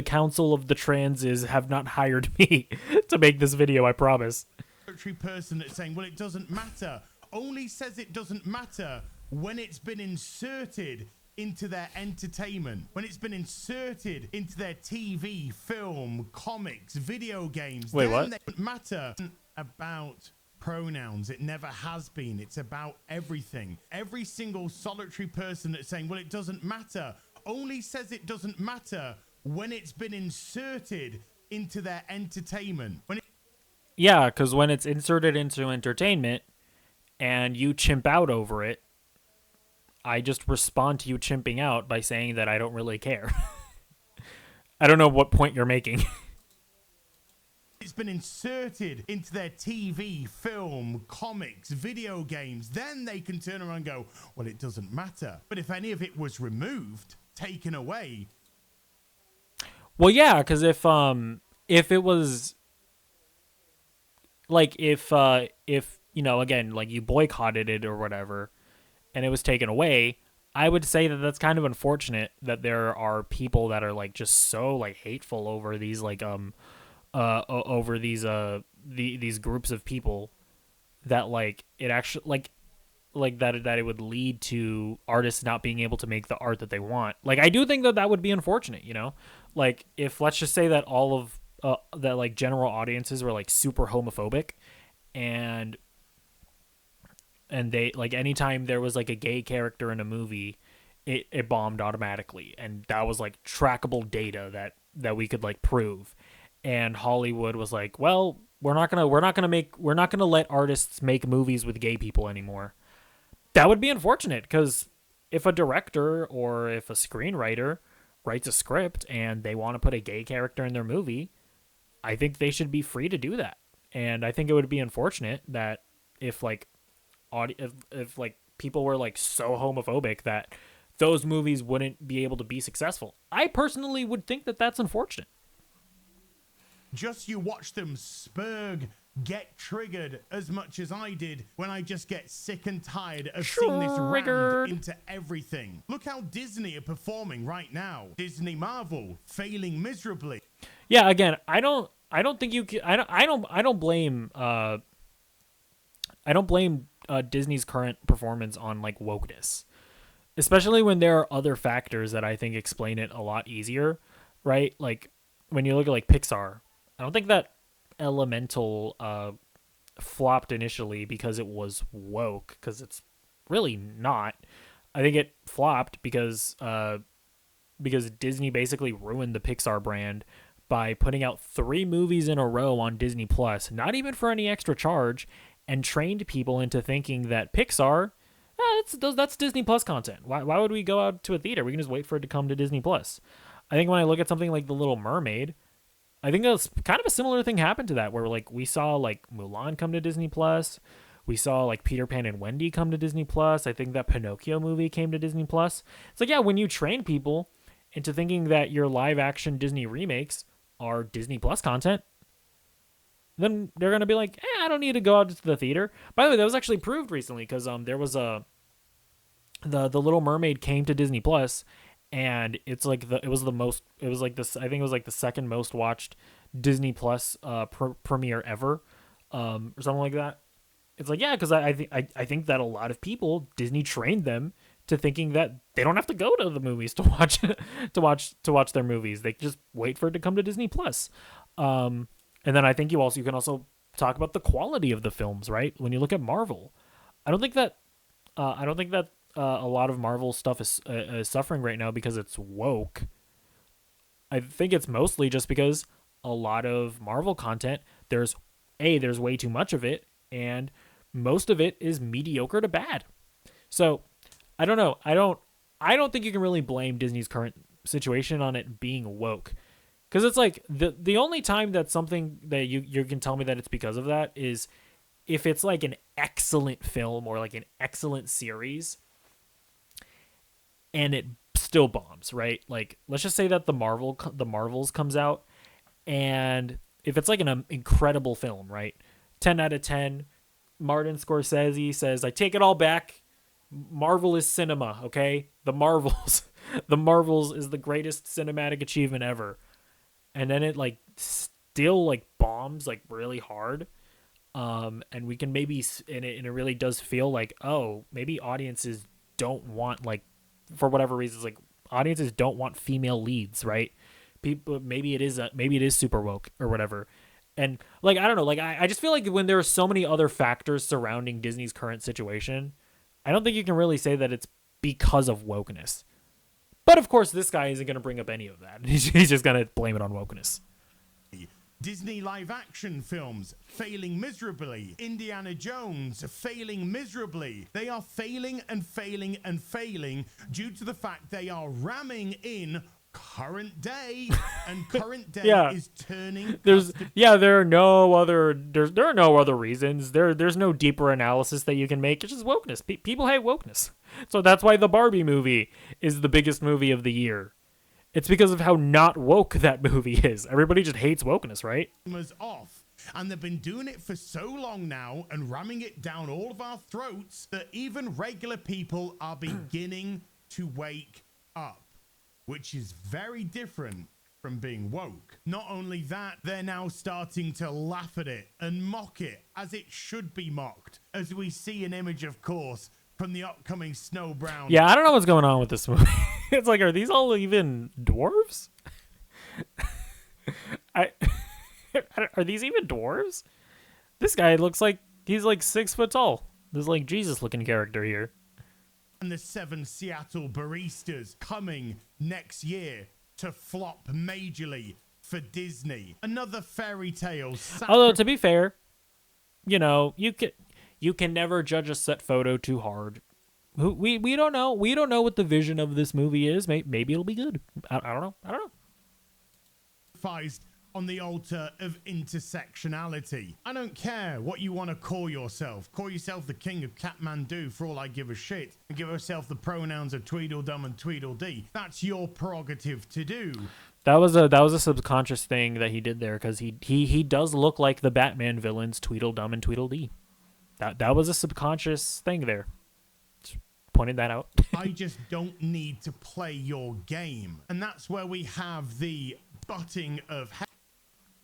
council of the transes have not hired me to make this video, I promise. Person that's saying, well, it doesn't matter, only says it doesn't matter when it's been inserted into their entertainment, when it's been inserted into their TV, film, comics, video games. Wait, then what? They don't matter about pronouns. It never has been. It's about everything. Every single solitary person that's saying, well, it doesn't matter, only says it doesn't matter when it's been inserted into their entertainment. Yeah, because when it's inserted into entertainment and you chimp out over it, I just respond to you chimping out by saying that I don't really care. I don't know what point you're making. It's been inserted into their TV, film, comics, video games. Then they can turn around and go, well, it doesn't matter. But if any of it was removed, taken away. Well, yeah, because if it was like if you know, again, like you boycotted it or whatever, and it was taken away, I would say that that's kind of unfortunate that there are people that are like just so like hateful over these like over these groups of people that like it actually like that it would lead to artists not being able to make the art that they want. Like, I do think that would be unfortunate, you know? Like, if let's just say that all of that like general audiences were like super homophobic and they like anytime there was like a gay character in a movie, it bombed automatically, and that was like trackable data that we could like prove. And Hollywood was like, well, we're not gonna let artists make movies with gay people anymore. That would be unfortunate, because if a director or if a screenwriter writes a script and they want to put a gay character in their movie, I think they should be free to do that. And I think it would be unfortunate that if like if like people were like so homophobic that those movies wouldn't be able to be successful. I personally would think that that's unfortunate. Just you watch them spurg, get triggered as much as I did when I just get sick and tired of seeing this rammed into everything. Look how Disney are performing right now. Disney Marvel failing miserably. Yeah, again, I don't think you can, I don't blame Disney's current performance on like wokeness. Especially when there are other factors that I think explain it a lot easier, right? Like when you look at like Pixar, I don't think that Elemental flopped initially because it was woke, because it's really not. I think it flopped because Disney basically ruined the Pixar brand by putting out 3 movies in a row on Disney Plus, not even for any extra charge, and trained people into thinking that Pixar, that's Disney Plus content. Why would we go out to a theater? We can just wait for it to come to Disney Plus. I think when I look at something like The Little Mermaid, I think that's kind of a similar thing happened to that, where like we saw like Mulan come to Disney Plus, we saw like Peter Pan and Wendy come to Disney Plus. I think that Pinocchio movie came to Disney Plus. It's like, yeah, when you train people into thinking that your live action Disney remakes are Disney Plus content, then they're gonna be like, I don't need to go out to the theater. By the way, that was actually proved recently, because there was the Little Mermaid came to Disney Plus. And it's like I think it was like the second most watched Disney Plus premiere ever, or something like that. It's like, yeah, because I think that a lot of people, Disney trained them to thinking that they don't have to go to the movies to watch their movies. They just wait for it to come to Disney Plus. And then I think you can also talk about the quality of the films, right? When you look at Marvel, I don't think that a lot of Marvel stuff is suffering right now because it's woke. I think it's mostly just because a lot of Marvel content, there's way too much of it, and most of it is mediocre to bad. So I don't know. I don't think you can really blame Disney's current situation on it being woke, because it's like the only time that something that you can tell me that it's because of that is if it's like an excellent film or like an excellent series and it still bombs, right? Like, let's just say that the Marvels comes out, and if it's like an incredible film, right? 10 out of 10, Martin Scorsese says, I take it all back. Marvel is cinema, okay? The Marvels is the greatest cinematic achievement ever. And then it like still like bombs like really hard. And we can maybe, and it really does feel like, oh, maybe audiences don't want, like, for whatever reasons, like audiences don't want female leads, right? People, maybe it is super woke or whatever. And like, I don't know, like I just feel like when there are so many other factors surrounding Disney's current situation, I don't think you can really say that it's because of wokeness. But of course, this guy isn't going to bring up any of that. He's just going to blame it on wokeness. Disney live action films failing miserably. Indiana Jones failing miserably. They are failing and failing and failing due to the fact they are ramming in current day, and current day is turning. There are no other reasons. There's no deeper analysis that you can make. It's just wokeness. People hate wokeness. So that's why the Barbie movie is the biggest movie of the year. It's because of how not woke that movie is. Everybody just hates wokeness, right? Off. And they've been doing it for so long now and ramming it down all of our throats that even regular people are beginning to wake up, which is very different from being woke. Not only that, they're now starting to laugh at it and mock it as it should be mocked, as we see an image, of course, from the upcoming Snow Brown. Yeah, I don't know what's going on with this movie. It's like, are these all even dwarves? Are these even dwarves? This guy looks like he's like 6 foot tall. This like Jesus looking character here. And the 7 Seattle Baristas coming next year to flop majorly for Disney. Another fairy tale. Although to be fair, you know, you can never judge a set photo too hard. We don't know. We don't know what the vision of this movie is. Maybe it'll be good. I don't know. I don't know. On the altar of intersectionality. I don't care what you want to call yourself. Call yourself the king of Kathmandu for all I give a shit. And give yourself the pronouns of Tweedledum and Tweedledee. That's your prerogative to do. That was a subconscious thing that he did there, because he does look like the Batman villains Tweedledum and Tweedledee. That was a subconscious thing there. Just pointing that out. I just don't need to play your game. And that's where we have the butting of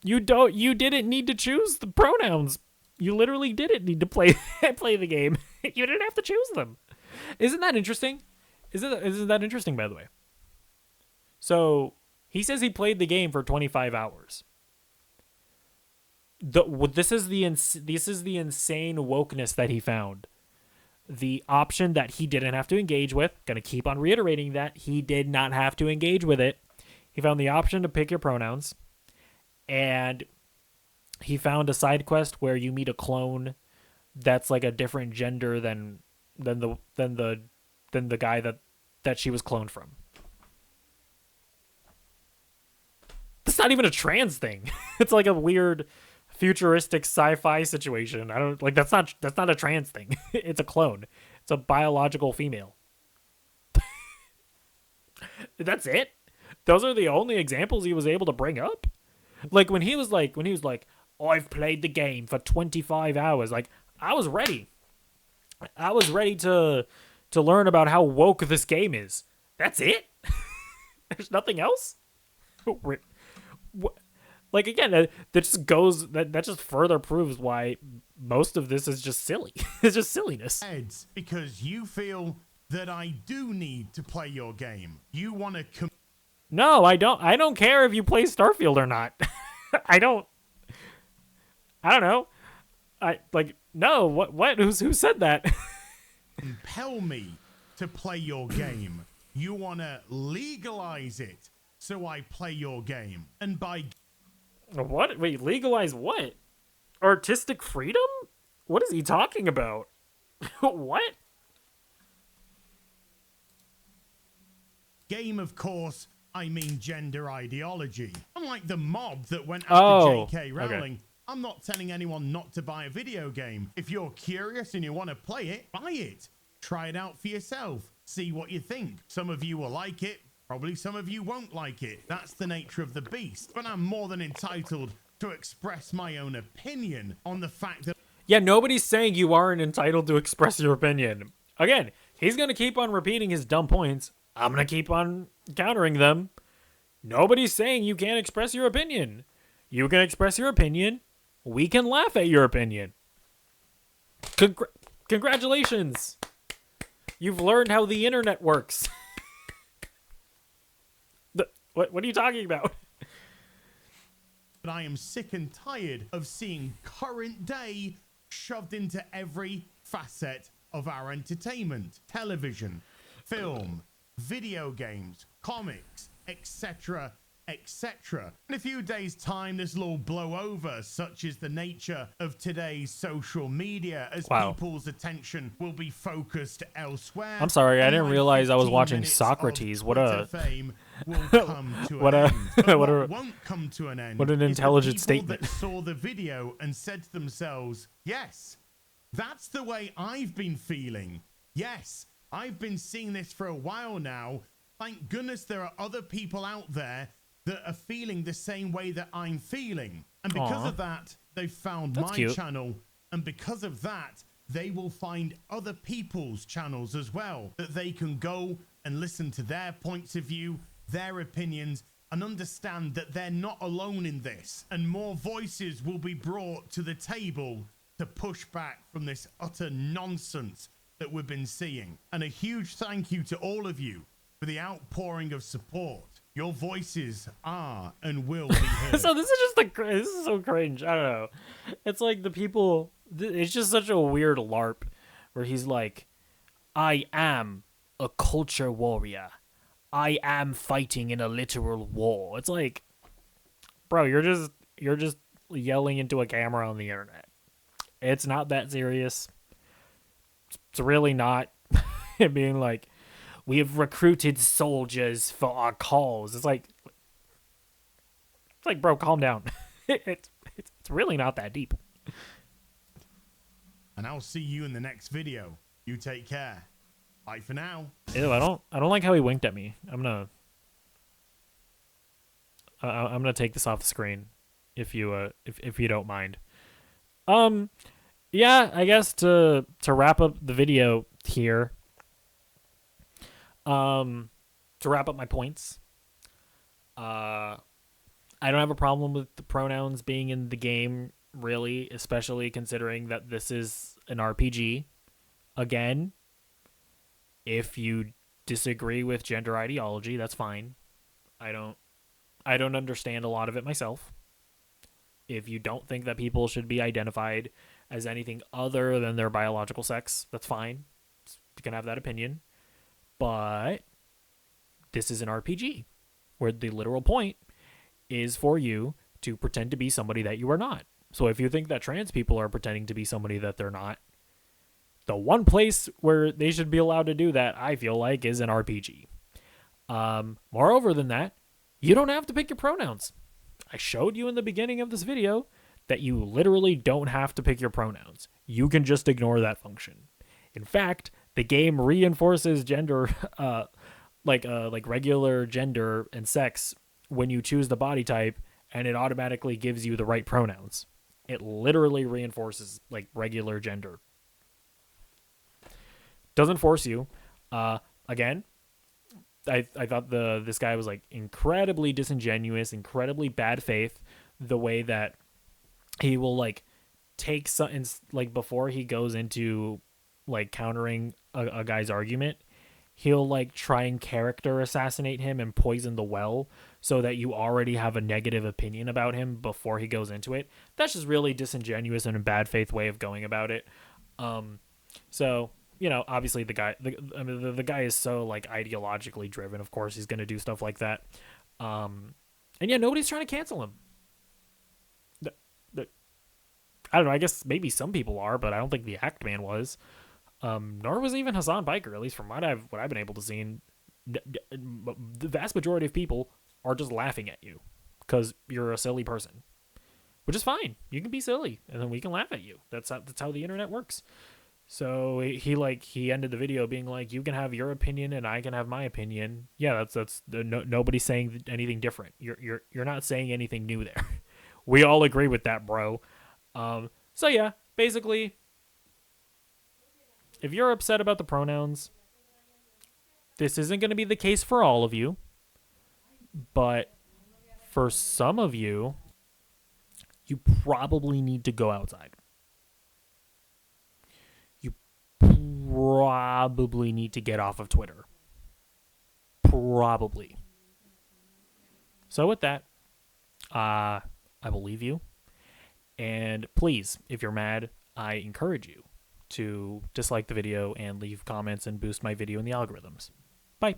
You didn't need to choose the pronouns. You literally didn't need to play the game. You didn't have to choose them. Isn't that interesting? Isn't that interesting, by the way? So he says he played the game for 25 hours. This is the insane wokeness that he found. The option that he didn't have to engage with. Gonna keep on reiterating that he did not have to engage with it. He found the option to pick your pronouns. And he found a side quest where you meet a clone that's like a different gender than the guy that she was cloned from. That's not even a trans thing. It's like a weird futuristic sci-fi situation. I don't like that's not a trans thing. It's a clone. It's a biological female. That's it? Those are the only examples he was able to bring up? Like when he was like, I've played the game for 25 hours. Like I was ready. I was ready to learn about how woke this game is. That's it? There's nothing else? Like again, that just further proves why most of this is just silly. It's just silliness. Because you feel that I do need to play your game. You want to No, I don't. I don't care if you play Starfield or not. I don't know. No. What? Who said that? compel me to play your game. You want to legalize it so I play your game. And by what? Wait, legalize what? Artistic freedom? What is he talking about? What? game, of course, I mean gender ideology. Unlike the mob that went after J.K. Rowling, okay. I'm not telling anyone not to buy a video game. If you're curious and you want to play it, buy it. Try it out for yourself. See what you think. Some of you will like it. Probably some of you won't like it. That's the nature of the beast. But I'm more than entitled to express my own opinion on the fact that... Yeah, nobody's saying you aren't entitled to express your opinion. Again, he's going to keep on repeating his dumb points. I'm going to keep on countering them. Nobody's saying you can't express your opinion. You can express your opinion. We can laugh at your opinion. Congratulations. You've learned how the internet works. What are you talking about? But I am sick and tired of seeing current day shoved into every facet of our entertainment. Television, film, video games, comics, etc., etc. In a few days' time, this will all blow over, such is the nature of today's social media, as people's attention will be focused elsewhere. I'm sorry, I didn't realize I was watching Socrates. What a fame will come to an end. But what won't come to an end? What an intelligent statement. That saw the video and said to themselves, "Yes, that's the way I've been feeling. Yes, I've been seeing this for a while now. Thank goodness there are other people out there that are feeling the same way that I'm feeling. And because of that, they've found my channel. And because of that, they will find other people's channels as well, that they can go and listen to their points of view, their opinions, and understand that they're not alone in this. And more voices will be brought to the table to push back from this utter nonsense that we've been seeing. And a huge thank you to all of you for the outpouring of support Your voices are and will be heard. So this is just this is so cringe. I don't know. It's like the people. It's just such a weird LARP where he's like, "I am a culture warrior. I am fighting in a literal war." It's like, bro, you're just yelling into a camera on the internet. It's not that serious. It's really not. It being like, we have recruited soldiers for our cause. It's like, bro, calm down. It's really not that deep. And I'll see you in the next video. You take care. Bye for now. Ew, I don't like how he winked at me. I'm gonna take this off the screen if you don't mind. Yeah, I guess to wrap up the video here. To wrap up my points. I don't have a problem with the pronouns being in the game, really, especially considering that this is an RPG. Again, if you disagree with gender ideology, that's fine. I don't understand a lot of it myself. If you don't think that people should be identified as anything other than their biological sex, that's fine. You can have that opinion. But this is an RPG where the literal point is for you to pretend to be somebody that you are not. So if you think that trans people are pretending to be somebody that they're not, the one place where they should be allowed to do that, I feel like, is an RPG. Moreover than that, you don't have to pick your pronouns. I showed you in the beginning of this video that you literally don't have to pick your pronouns. You can just ignore that function. In fact, the game reinforces gender, like regular gender and sex when you choose the body type, and it automatically gives you the right pronouns. It literally reinforces like regular gender. Doesn't force you. Again, I thought this guy was like incredibly disingenuous, incredibly bad faith. The way that he will like take something like before he goes into like countering a guy's argument, he'll like try and character assassinate him and poison the well so that you already have a negative opinion about him before he goes into it. That's just really disingenuous and a bad faith way of going about it. So, you know, obviously the guy is so like ideologically driven. Of course, he's going to do stuff like that. And yeah, nobody's trying to cancel him. I don't know. I guess maybe some people are, but I don't think the Act Man was. Nor was even Hassan Biker, at least from what I've been able to see. The vast majority of people are just laughing at you because you're a silly person, which is fine. You can be silly, and then we can laugh at you. That's how the internet works. So he ended the video being like, "You can have your opinion, and I can have my opinion." Yeah, that's nobody's saying anything different. You're not saying anything new there. We all agree with that, bro. So yeah, basically, if you're upset about the pronouns, this isn't going to be the case for all of you, but for some of you, you probably need to go outside. You probably need to get off of Twitter. Probably. So with that, I will leave you. And please, if you're mad, I encourage you to dislike the video and leave comments and boost my video in the algorithms. Bye.